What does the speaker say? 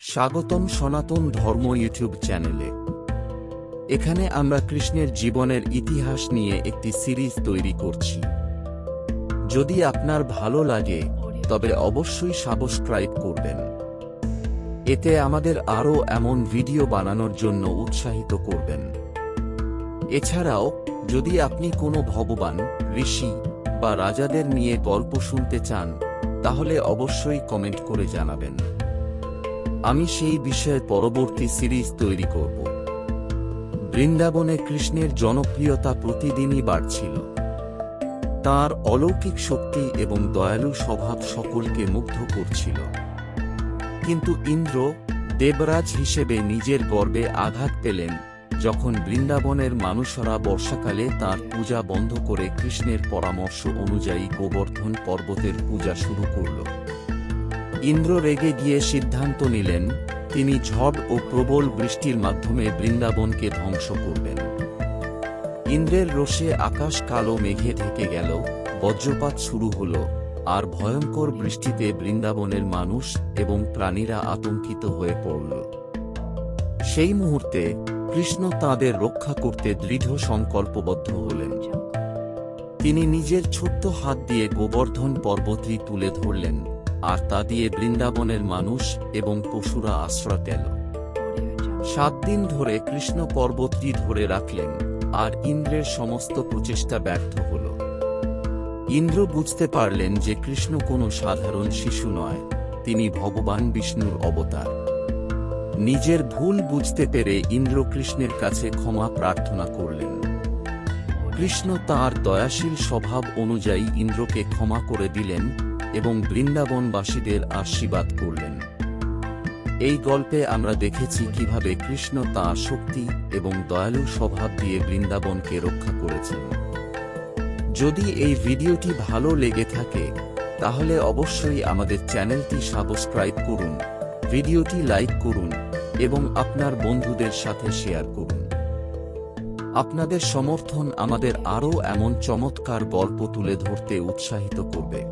স্বাগতম সনাতন ধর্ম ইউটিউব চ্যানেলে। এখানে আমরা কৃষ্ণের জীবনের ইতিহাস নিয়ে একটি সিরিজ তৈরি করছি। যদি আপনার ভালো লাগে তবে অবশ্যই সাবস্ক্রাইব করবেন। এতে আমাদের আরও এমন ভিডিও বানানোর জন্য উৎসাহিত করবেন। এছাড়াও যদি আপনি কোনো ভগবান, ঋষি বা রাজাদের নিয়ে গল্প শুনতে চান তাহলে অবশ্যই কমেন্ট করে জানাবেন। আমি সেই বিষয়ে পরবর্তী সিরিজ তৈরি করব। বৃন্দাবনে কৃষ্ণের জনপ্রিয়তা প্রতিদিনই বাড়ছিল। তাঁর অলৌকিক শক্তি এবং দয়ালু স্বভাব সকলকে মুগ্ধ করছিল। কিন্তু ইন্দ্র দেবরাজ হিসেবে নিজের গর্বে আঘাত পেলেন যখন বৃন্দাবনের মানুষরা বর্ষাকালে তাঁর পূজা বন্ধ করে কৃষ্ণের পরামর্শ অনুযায়ী গোবর্ধন পর্বতের পূজা শুরু করল। ইন্দ্র রেগে গিয়ে সিদ্ধান্ত নিলেন তিনি ঝড় ও প্রবল বৃষ্টির মাধ্যমে বৃন্দাবনকে ধ্বংস করবেন। ইন্দ্রের রোষে আকাশ কালো মেঘে ঢেকে গেল, বজ্রপাত শুরু হল, আর ভয়ঙ্কর বৃষ্টিতে বৃন্দাবনের মানুষ এবং প্রাণীরা আতঙ্কিত হয়ে পড়ল। সেই মুহূর্তে কৃষ্ণ তাঁদের রক্ষা করতে দৃঢ় সংকল্পবদ্ধ হলেন। তিনি নিজের ছোট্ট হাত দিয়ে গোবর্ধন পর্বতটি তুলে ধরলেন, আর তা দিয়ে বৃন্দাবনের মানুষ এবং পশুরা আশ্রয় পেল। 7 দিন ধরে কৃষ্ণ পর্বতটি ধরে রাখলেন, আর ইন্দ্রের সমস্ত প্রচেষ্টা ব্যর্থ হল। ইন্দ্র বুঝতে পারলেন যে কৃষ্ণ কোনো সাধারণ শিশু নয়, তিনি ভগবান বিষ্ণুর অবতার। নিজের ভুল বুঝতে পেরে ইন্দ্র কৃষ্ণের কাছে ক্ষমা প্রার্থনা করলেন। কৃষ্ণ তাঁর দয়াশীল স্বভাব অনুযায়ী ইন্দ্রকে ক্ষমা করে দিলেন এবং বৃন্দাবনবাসীদের আশীর্বাদ করলেন। এই গল্পে আমরা দেখেছি কিভাবে কৃষ্ণ তাঁর শক্তি এবং দয়ালু স্বভাব দিয়ে বৃন্দাবনকে রক্ষা করেছেন। যদি এই ভিডিওটি ভালো লেগে থাকে তাহলে অবশ্যই আমাদের চ্যানেলটি সাবস্ক্রাইব করুন, ভিডিওটি লাইক করুন এবং আপনার বন্ধুদের সাথে শেয়ার করুন। আপনাদের সমর্থন আমাদের আরও এমন চমৎকার গল্প তুলে ধরতে উৎসাহিত করবে।